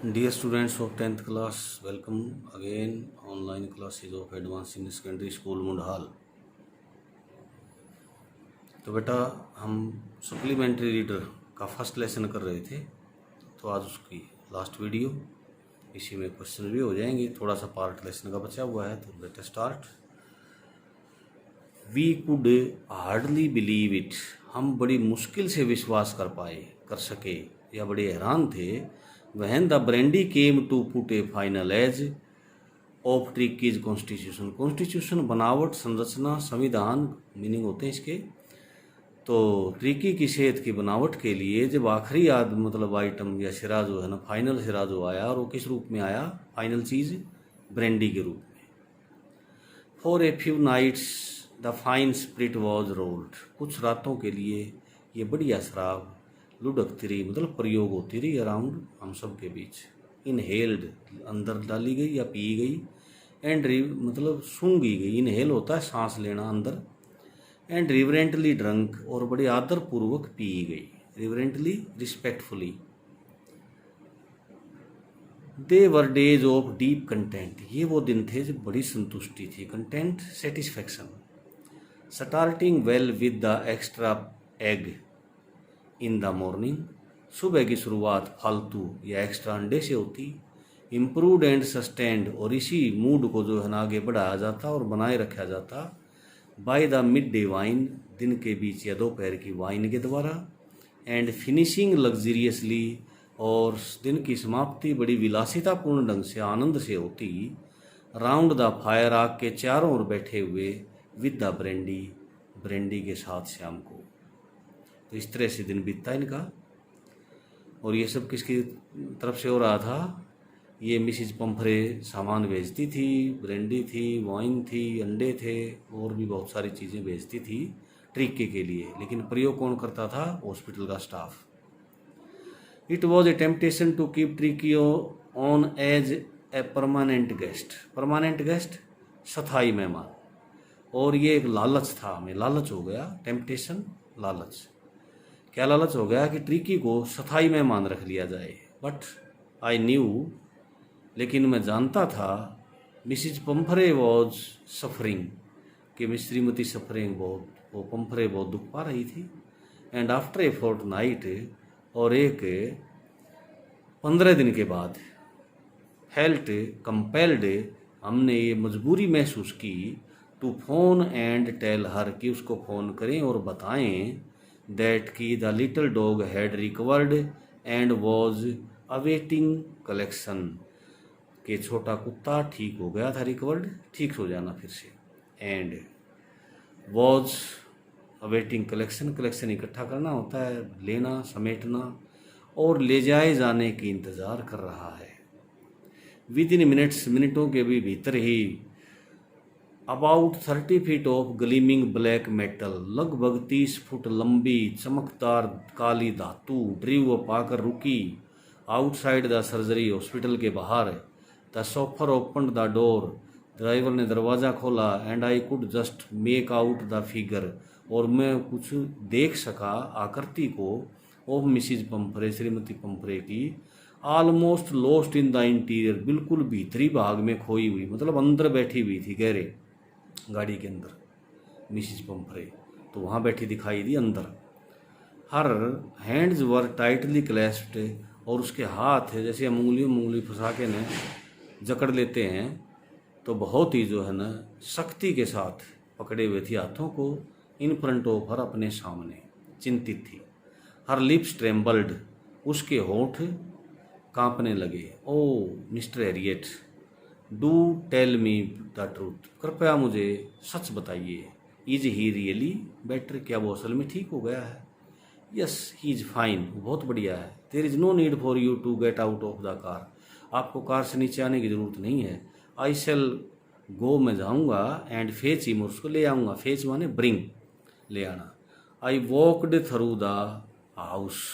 Dear students of 10th class, welcome again online classes of Advanced Senior Secondary School मुंडहाल। तो बेटा हम supplementary reader का first lesson कर रहे थे, तो आज उसकी लास्ट वीडियो, इसी में क्वेश्चन भी हो जाएंगे। थोड़ा सा पार्ट लेसन का बचा हुआ है, तो let start. We could hardly believe it, हम बड़ी मुश्किल से विश्वास कर सके या बड़े हैरान थे। When the brandy came to put a final edge of Tricki's constitution, constitution बनावट, संरचना, संविधान मीनिंग होते हैं इसके। तो ट्रिकी की सेहत की बनावट के लिए जब आखिरी मतलब आइटम या सिरा जो है ना, फाइनल सिरा जो आया, और वो किस रूप में आया, फाइनल चीज़ ब्रेंडी के रूप में। For a few nights the fine spirit was rolled, कुछ रातों के लिए ये बढ़िया शराब लुढ़कती रही, मतलब प्रयोग होती रही अराउंड हम सब के बीच। इनहेल्ड अंदर डाली गई या पी गई, एंड मतलब सूंघी गई, इनहेल होता है सांस लेना अंदर, एंड रिवरेंटली ड्रंक, और बड़े आदर पूर्वक पी गई, reverently respectfully. They were days of deep content, ये वो दिन थे जब बड़ी संतुष्टि थी, content satisfaction. Starting well with the extra egg in the morning, सुबह की शुरुआत फालतू या एक्स्ट्रा अंडे से होती। इम्प्रूवड एंड सस्टेंड, और इसी मूड को जो है ना आगे बढ़ाया जाता और बनाए रखा जाता by the mid day wine, दिन के बीच या दोपहर की वाइन के द्वारा। एंड फिनिशिंग लग्जरियसली, और दिन की समाप्ति बड़ी विलासितापूर्ण ढंग से आनंद से होती। राउंड द फायर, आग के चारों ओर बैठे हुए, विद द ब्रेंडी, ब्रेंडी के साथ शाम को। तो इस तरह से दिन बीतता इनका। और ये सब किसकी तरफ से हो रहा था, ये मिसिज पंफरे सामान भेजती थी, ब्रेंडी थी, वाइन थी, अंडे थे, और भी बहुत सारी चीज़ें भेजती थी ट्रिकी के लिए, लेकिन प्रयोग कौन करता था, हॉस्पिटल का staff. It was a temptation to keep Tricky on as a permanent guest, permanent guest स्थायी मेहमान, और ये एक लालच था, हमें लालच हो गया, टेम्पटेशन लालच, क्या लालच हो गया कि ट्रिकी को स्थायी मेहमान रख लिया जाए। बट आई न्यू, लेकिन मैं जानता था, मिसिज पंफरे वॉज सफरिंग, कि श्रीमती सफरिंग बहुत, वो पंफरे बहुत दुख पा रही थी। And after a fort night, और एक 15 दिन के बाद, फेल्ट कंपेल्ड, हमने ये मजबूरी महसूस की, to phone and tell her, कि उसको फ़ोन करें और बताएं, दैट की the little dog had recovered and was awaiting collection, कि छोटा कुत्ता ठीक हो गया था, रिकवर्ड ठीक हो जाना फिर से, and was awaiting collection, collection इकट्ठा करना होता है, लेना, समेटना, और ले जाए जाने की इंतज़ार कर रहा है। विद इन मिनट्स, मिनटों के भी भीतर ही, about 30 feet of gleaming black metal, लगभग 30 फुट लंबी चमकदार काली धातु, ड्रीव पाकर रुकी। आउटसाइड द सर्जरी, हॉस्पिटल के बाहर। The chauffeur open the door, driver ने दरवाज़ा खोला। And I could just make out the figure, और मैं कुछ देख सका आकृति को, ऑफ मिसिज पंफरे, श्रीमती पंफरे की। Almost lost in the interior, बिल्कुल भीतरी भाग में खोई हुई, मतलब अंदर बैठी हुई थी, गहरे गाड़ी के अंदर मिसिज पंफरे, तो वहाँ बैठी दिखाई दी अंदर। हर हैंड्स वर टाइटली क्लैस्प्ड, और उसके हाथ जैसे हम उंगली फंसा के न जकड़ लेते हैं, तो बहुत ही जो है ना सख्ती के साथ पकड़े हुए थी हाथों को, इन फ्रंट ऑफ हर, अपने सामने, चिंतित थी। हर लिप्स ट्रेम्बल्ड, उसके होंठ कांपने लगे। O Mister Herriot, do tell me the truth, कृपया मुझे सच बताइए। इज ही रियली बेटर, क्या वो असल में ठीक हो गया है। यस ही इज़ फाइन, बहुत बढ़िया है। There is no need for you to get out of the car, आपको कार से नीचे आने की ज़रूरत नहीं है। आई शैल गो, मैं जाऊँगा, एंड फेच हिम, उसको ले आऊँगा, फेच माने ब्रिंग, ले आना। I walked through the house,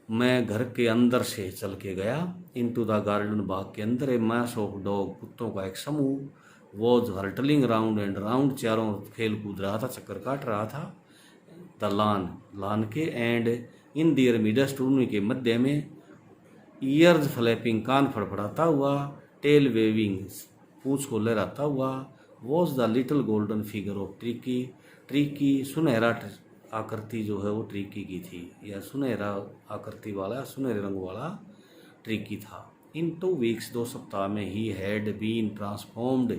मैं घर के अंदर से चल के गया। इनटू द गार्डन, बाग के अंदर। ए मैस ऑफ डॉग, कुत्तों का एक समूह। Was hurtling round and round, चारों खेल कूद रहा था, चक्कर काट रहा था। द लान, लान के। एंड इन दियर मिडस्ट, उन्हीं के मध्य में। ईयर्स फ्लैपिंग, कान फड़फड़ाता हुआ, टेल वेविंग, पूंछ को लहराता हुआ, was the little golden figure of tricky, tricky सुनहरा आकृति जो है वो ट्रिकी की थी, या सुनहरा आकृति वाला सुनहरे रंग वाला ट्रिकी था। इन 2 वीक्स 2 सप्ताह में ही हैड बीन ट्रांसफॉर्म्ड,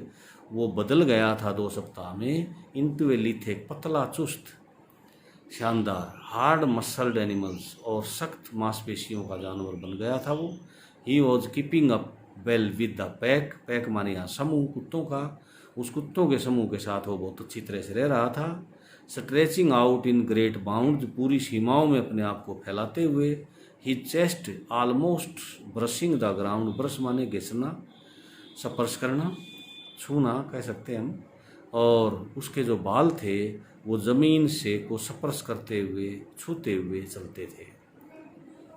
वो बदल गया था 2 सप्ताह में, इनटू ए लिथिक, पतला चुस्त शानदार, हार्ड मसल्ड एनिमल्स, और सख्त मांसपेशियों का जानवर बन गया था वो। He was keeping up well with the pack, pack माने यहाँ समूह कुत्तों का, उस कुत्तों के समूह के साथ वो बहुत अच्छी तरह से रह रहा था। Stretching out in great bound, पूरी सीमाओं में अपने आप को फैलाते हुए। He chest almost brushing the ground, brush माने घिसना, स्पर्श करना, छूना कह सकते हैं हम, और उसके जो बाल थे वो ज़मीन से को स्पर्श करते हुए छूते हुए चलते थे।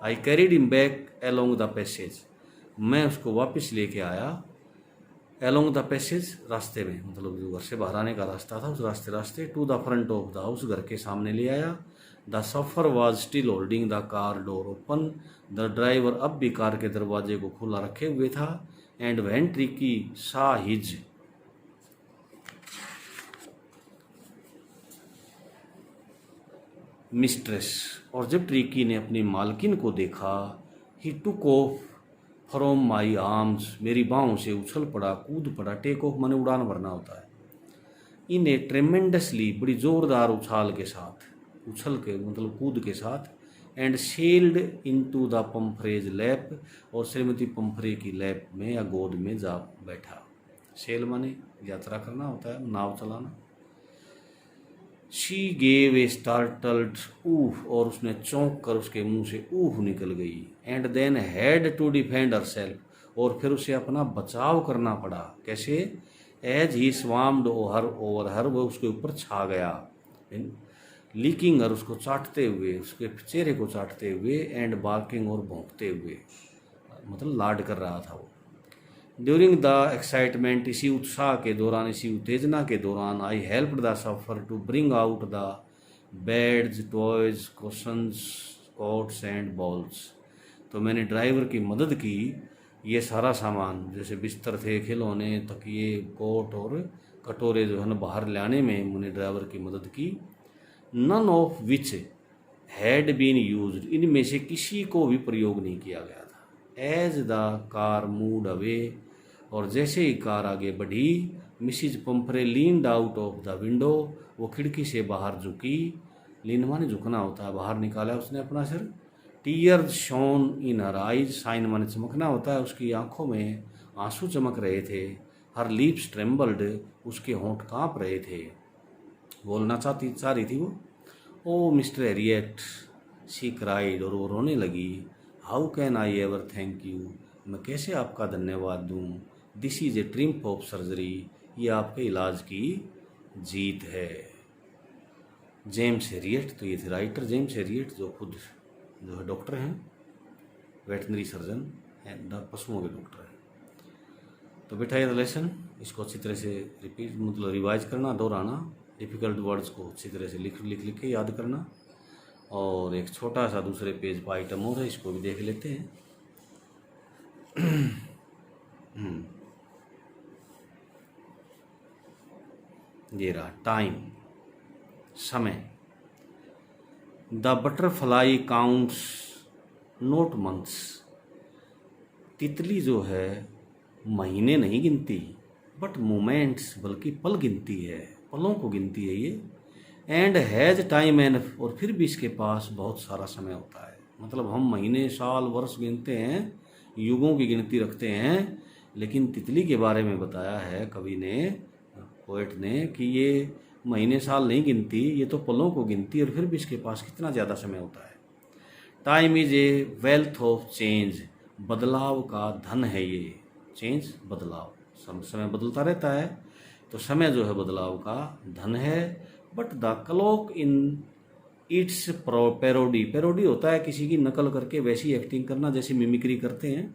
आई carried him back along the passage, मैं उसको वापस लेके आया। एलोंग द पैसेज, रास्ते में, मतलब जो घर से बाहर आने का रास्ता था उस रास्ते to the front of the house, घर के सामने ले आया। The chauffeur was still holding the car door open, the driver अब भी कार के दरवाजे को खुला रखे हुए था। And when Tricki saw his mistress, और जब ट्रिकी ने अपनी मालकिन को देखा, he took off from my arms, मेरी बाहों से उछल पड़ा, कूद पड़ा, टेक ऑफ माने उड़ान भरना होता है, इन ए ट्रेमेंडसली, बड़ी जोरदार उछाल के साथ, उछल के मतलब कूद के साथ। And sailed into the Pumphrey's lap, और श्रीमती पंफ्रे की लैप में या गोद में जा बैठा। सेल माने यात्रा करना होता है, नाव चलाना। शी गेव ए स्टार्टल्ड ऊह, और उसने चौंक कर उसके मुंह से ऊह निकल गई। And then had to defend herself, और फिर उसे अपना बचाव करना पड़ा। कैसे? As he swarmed over her, वो उसके ऊपर छा गया, लीकिंग हर, उसको चाटते हुए, उसके चेहरे को चाटते हुए। एंड बार्किंग, और भौंकते हुए, मतलब लाड कर रहा था वो। ड्यूरिंग द एक्साइटमेंट, इसी उत्साह के दौरान, इसी उत्तेजना के दौरान, I helped the chauffeur to bring out the beds, toys, cushions, coats and balls, तो मैंने ड्राइवर की मदद की ये सारा सामान, जैसे बिस्तर थे, खिलौने, तकिए, कोट और कटोरे जो है ना बाहर लाने में मैंने ड्राइवर की मदद की। None of which had been used, इनमें से किसी को भी प्रयोग नहीं किया गया था। As the car moved away, और जैसे ही कार आगे बढ़ी, Mrs Pumphrey leaned out of the window, वो खिड़की से बाहर झुकी। लीन माने झुकना होता है, बाहर निकाला उसने अपना सिर। Tears shown in her eyes, shine माने चमकना होता है, उसकी आंखों में आंसू चमक रहे थे। हर लिप्स ट्रेम्बल्ड, उसके होंठ कांप रहे थे, बोलना चाह रही थी वो। ओ मिस्टर हैरियट, शी क्राइड, और वो रोने लगी। How can I ever thank you, मैं कैसे आपका धन्यवाद दूँ। This is a triumph of surgery, ये आपके इलाज की जीत है। जेम्स हैरियट, तो ये थे राइटर जेम्स हैरियट, जो खुद जो है डॉक्टर हैं, वेटनरी सर्जन हैं, पशुओं के डॉक्टर हैं। तो बेटा ये लेसन, इसको अच्छी तरह से रिपीट मतलब रिवाइज करना, दोहराना, डिफ़िकल्ट वर्ड्स को अच्छी तरह से लिख के याद करना। और एक छोटा सा दूसरे पेज पर आइटम और है, इसको भी देख लेते हैं। ये रहा टाइम, समय। The butterfly counts note months, तितली जो है महीने नहीं गिनती, बट मोमेंट्स, बल्कि पल गिनती है, पलों को गिनती है ये। एंड हैज टाइम एनफ, और फिर भी इसके पास बहुत सारा समय होता है। मतलब हम महीने, साल, वर्ष गिनते हैं, युगों की गिनती रखते हैं, लेकिन तितली के बारे में बताया है कवि ने, पोएट ने, कि ये महीने साल नहीं गिनती, ये तो पलों को गिनती, और फिर भी इसके पास कितना ज़्यादा समय होता है। Time is a wealth of change, बदलाव का धन है ये। चेंज, बदलाव, समय बदलता रहता है, तो समय जो है बदलाव का धन है। But the clock in its parody, parody होता है किसी की नकल करके वैसी एक्टिंग करना जैसी मिमिक्री करते हैं,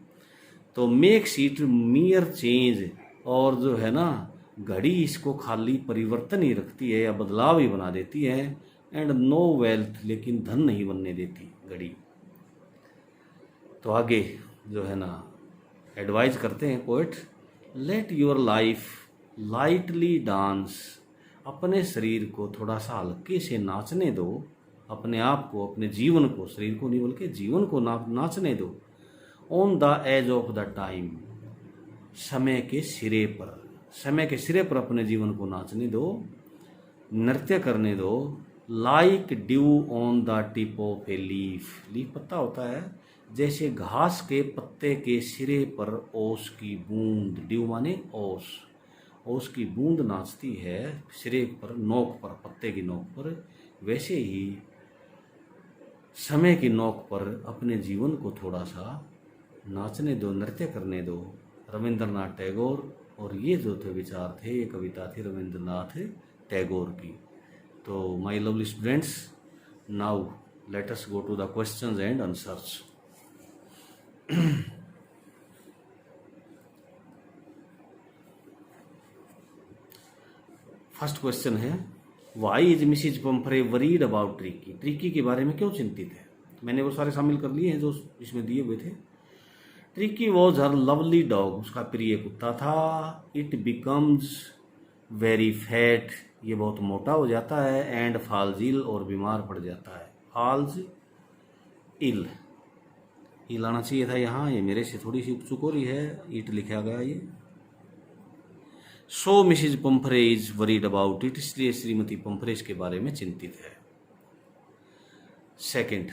तो मेक्स इट मियर चेंज, और जो है ना घड़ी इसको खाली परिवर्तन ही रखती है या बदलाव ही बना देती है। एंड नो वेल्थ, लेकिन धन नहीं बनने देती घड़ी। तो आगे जो है ना एडवाइज करते हैं poet, let your life lightly dance, अपने शरीर को थोड़ा सा हल्के से नाचने दो, अपने आप को, अपने जीवन को, शरीर को नहीं बल्कि जीवन को नाचने दो। On the edge of the time, समय के सिरे पर, समय के सिरे पर अपने जीवन को नाचने दो, नृत्य करने दो। Like due on the tip of a leaf, leaf पत्ता होता है, जैसे घास के पत्ते के सिरे पर ओस की बूंद, ड्यू माने ओस, ओस की बूंद नाचती है सिरे पर, नोक पर, पत्ते की नोक पर, वैसे ही समय की नोक पर अपने जीवन को थोड़ा सा नाचने दो, नृत्य करने दो। रविंद्रनाथ टैगोर। और ये जो थे विचार थे, ये कविता थी रविंद्रनाथ टैगोर की। तो my lovely students, now let us go to the questions and answers. First question है, why is Mrs Pumphrey worried about Tricki, Tricki के बारे में क्यों चिंतित है। मैंने वो सारे शामिल कर लिए हैं जो इसमें दिए हुए थे। Tricky was her lovely dog, उसका प्रिय कुत्ता था। इट बिकम्स वेरी फैट, ये बहुत मोटा हो जाता है। एंड फॉल्स इल, और बीमार पड़ जाता है। फॉल्स इल, इल आना चाहिए था यहाँ, ये मेरे से थोड़ी सी चूक हो रही है, इट लिखा गया ये। So Mrs Pumphrey is worried about it, इसलिए श्रीमती पंफरे इसके बारे में चिंतित है। Second,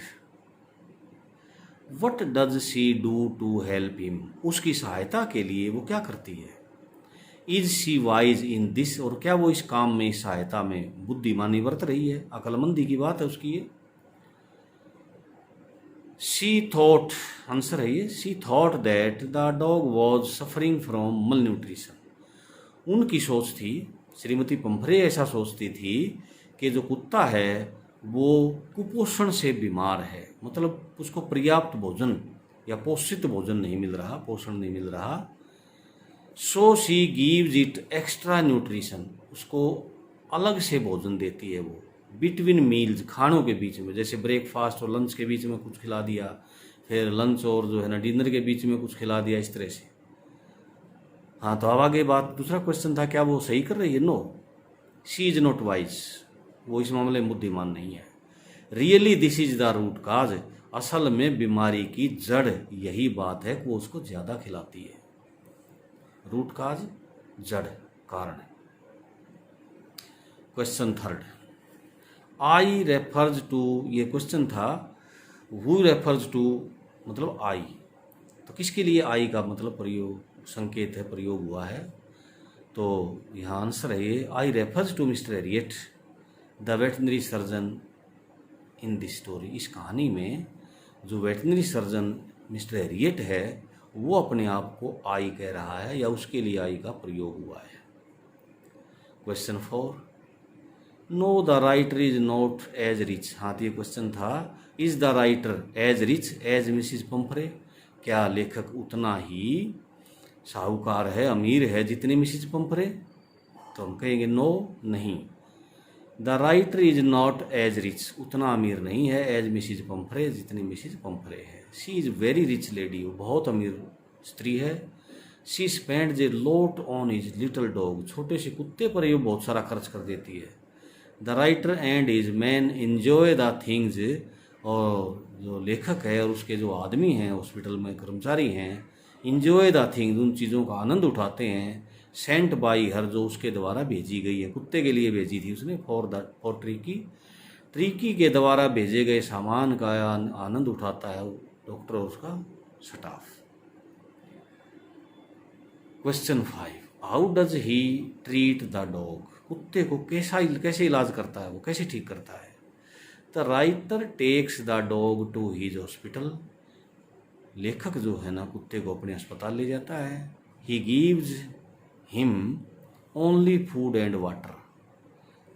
what does she do to help him, उसकी सहायता के लिए वो क्या करती है। Is she wise in this, और क्या वो इस काम में, इस सहायता में बुद्धिमानी बरत रही है, अक्लमंदी की बात है उसकी ये। शी थॉट, आंसर है ये, she thought that the dog was suffering from मल न्यूट्रिशन, उनकी सोच थी, श्रीमती पंफरे ऐसा सोचती थी कि जो कुत्ता है वो कुपोषण से बीमार है, मतलब उसको पर्याप्त भोजन या पोषित भोजन नहीं मिल रहा, पोषण नहीं मिल रहा। So she gives it extra nutrition, उसको अलग से भोजन देती है वो, बिटवीन मील्स, खानों के बीच में, जैसे ब्रेकफास्ट और लंच के बीच में कुछ खिला दिया, फिर लंच और जो है ना डिनर के बीच में कुछ खिला दिया, इस तरह से। हाँ, तो अब आगे बात, दूसरा क्वेश्चन था, क्या वो सही कर रही है। No, she is not wise, वो इस मामले में बुद्धिमान नहीं है। Really this is the root cause, असल में बीमारी की जड़ यही बात है कि वो उसको ज़्यादा खिलाती है। रूट काज, जड़, कारण। Question third, I refers to, ये क्वेश्चन था, हु रेफर्स टू मतलब आई, तो किसके लिए आई का मतलब प्रयोग, संकेत है, प्रयोग हुआ है। तो यहाँ आंसर है ये, I refers to Mister Herriot the veterinary surgeon in this story, इस कहानी में जो वेटनरी सर्जन मिस्टर एरियट है वो अपने आप को आई कह रहा है, या उसके लिए आई का प्रयोग हुआ है। Question 4, no the writer is not as rich, हाँ तो ये क्वेश्चन था, is the writer as rich as Mrs Pumphrey, क्या लेखक उतना ही साहूकार है, अमीर है जितने मिसिज पंफरे। तो हम कहेंगे नो, नहीं। The writer is not as rich, उतना अमीर नहीं है, एज मिसिज पंफरे, जितनी मिसिज पंफरे है। She is very rich lady, वो बहुत अमीर स्त्री है। She spends a lot on his little dog, छोटे से कुत्ते पर ये बहुत सारा खर्च कर देती है। The writer and his man enjoy the things, और जो लेखक है और उसके जो आदमी हैं, हॉस्पिटल में कर्मचारी हैं, इंजॉय द थिंग्स, उन चीज़ों का आनंद उठाते हैं। सेंट बाई हर, जो उसके द्वारा भेजी गई है, कुत्ते के लिए भेजी थी उसने, फॉर ट्रिकी, ट्रिकी के द्वारा भेजे गए सामान का आनंद उठाता है डॉक्टर और उसका staff. Question 5, how does he treat the dog, कुत्ते को कैसे इलाज करता है, वो कैसे ठीक करता है। The writer takes the dog to his hospital, लेखक जो है ना कुत्ते को अपने अस्पताल ले जाता है। He gives him only food and water,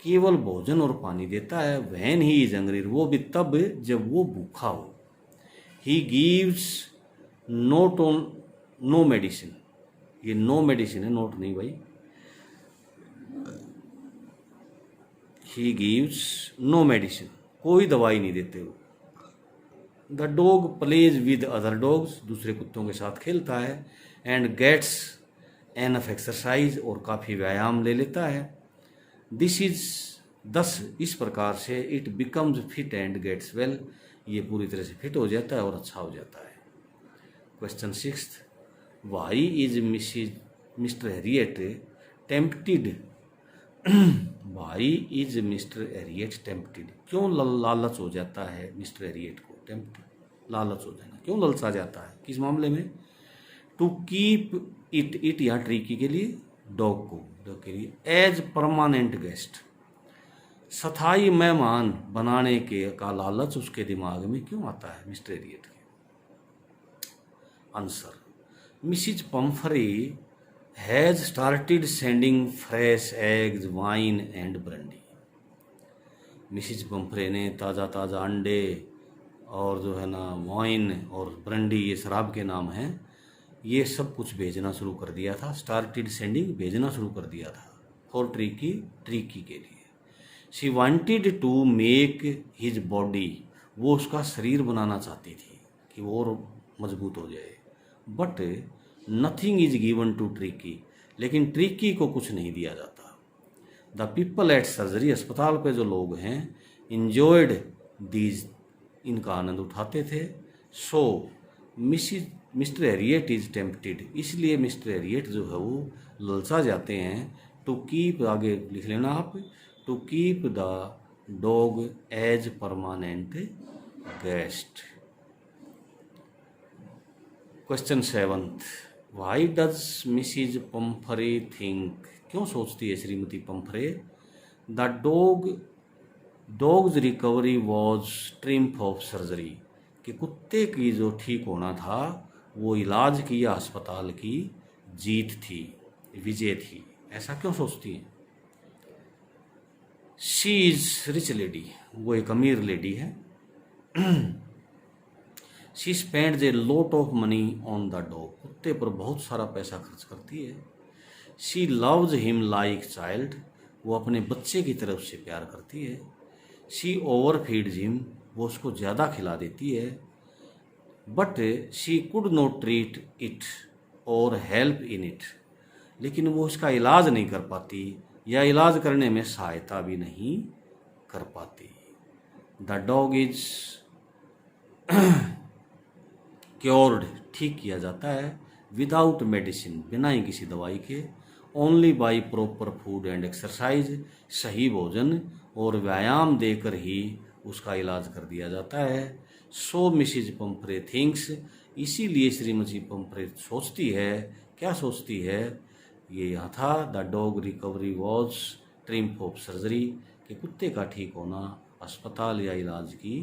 केवल भोजन और पानी देता है। व्हेन ही इज हंग्री, वो भी तब जब वो भूखा हो। He gives note on no medicine, ये नो मेडिसिन है, नोट नहीं भाई। ही गिव्स नो मेडिसिन, कोई दवाई नहीं देते वो। The dog plays with other dogs, दूसरे कुत्तों के साथ खेलता है, एंड गेट्स एनफ एक्सरसाइज, और काफ़ी व्यायाम ले लेता है। दिस इज दस, इस प्रकार से it becomes fit and gets well, ये पूरी तरह से फिट हो जाता है और अच्छा हो जाता है। Question 6, why is Mr Herriot tempted, why is Mr Herriot tempted, क्यों लालच हो जाता है मिस्टर हैरियट को, टेम्प्ट लालच हो जाना, क्यों ललचा जाता है, किस मामले में? टू कीप इट, इट यहाँ ट्रीकी के लिए, डॉग को, डॉग के लिए, एज परमानेंट गेस्ट, स्थायी मेहमान बनाने के का लालच उसके दिमाग में क्यों आता है मिस्टर हैरियट के? Answer, Mrs Pumphrey has started sending fresh eggs, wine and brandy, Mrs Pumphrey ने ताज़ा ताज़ा अंडे और जो है ना वाइन और ब्रांडी, ये शराब के नाम हैं, ये सब कुछ भेजना शुरू कर दिया था। स्टार्टेड सेंडिंग, भेजना शुरू कर दिया था, फॉर ट्रीकी, ट्रीकी के लिए। She wanted to make his body, वो उसका शरीर बनाना चाहती थी कि वो और मजबूत हो जाए। But nothing is given to Tricki, लेकिन ट्रीकी को कुछ नहीं दिया जाता। द पीपल एट सर्जरी, अस्पताल पे जो लोग हैं, इंजॉयड दीज, इनका आनंद उठाते थे। सो मिस्टर हैरियट इज टेम्प्टेड, इसलिए मिस्टर हैरियट जो है वो ललचा जाते हैं। टू कीप, आगे लिख लेना आप, to keep the dog as permanent guest. Question 7, why does Mrs Pumphrey think, क्यों सोचती है श्रीमती Pumphrey, the dog's recovery was triumph of surgery, कि कुत्ते की जो ठीक होना था वो इलाज की या अस्पताल की जीत थी, विजय थी, ऐसा क्यों सोचती हैं? शी इज रिच लेडी, वो एक अमीर लेडी है। She spends a lot of money on the dog, कुत्ते पर बहुत सारा पैसा खर्च करती है। She loves him like child, वो अपने बच्चे की तरफ से प्यार करती है। शी ओवर फीड्स हिम, वो उसको ज़्यादा खिला देती है। But she could not treat it और हेल्प इन इट, लेकिन वो इसका इलाज नहीं कर पाती या इलाज करने में सहायता भी नहीं कर पाती। द डॉग इज क्योर्ड, ठीक किया जाता है, विदाउट मेडिसिन, बिना ही किसी दवाई के, only by proper food and exercise, सही भोजन और व्यायाम देकर ही उसका इलाज कर दिया जाता है। सो मिसिज पम्फरे थिंक्स, इसीलिए श्रीमती पम्फरे सोचती है, क्या सोचती है, ये यहाँ था, the dog recovery was triumph of surgery, कि कुत्ते का ठीक होना अस्पताल या इलाज की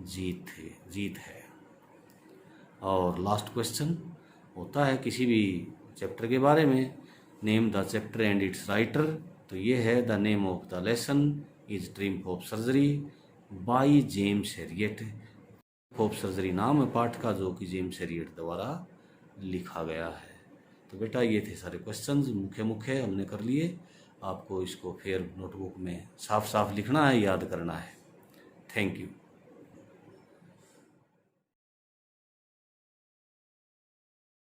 जीत है। और लास्ट क्वेश्चन होता है किसी भी चैप्टर के बारे में, name the chapter and it's writer, तो ये है the name of the lesson is triumph of surgery by James Harriet, of surgery नाम है पाठ का, जो कि जेम्स हैरियट द्वारा लिखा गया है। तो बेटा ये थे सारे क्वेश्चंस, मुख्य हमने कर लिए। आपको इसको फिर नोटबुक में साफ साफ लिखना है, याद करना है। Thank you.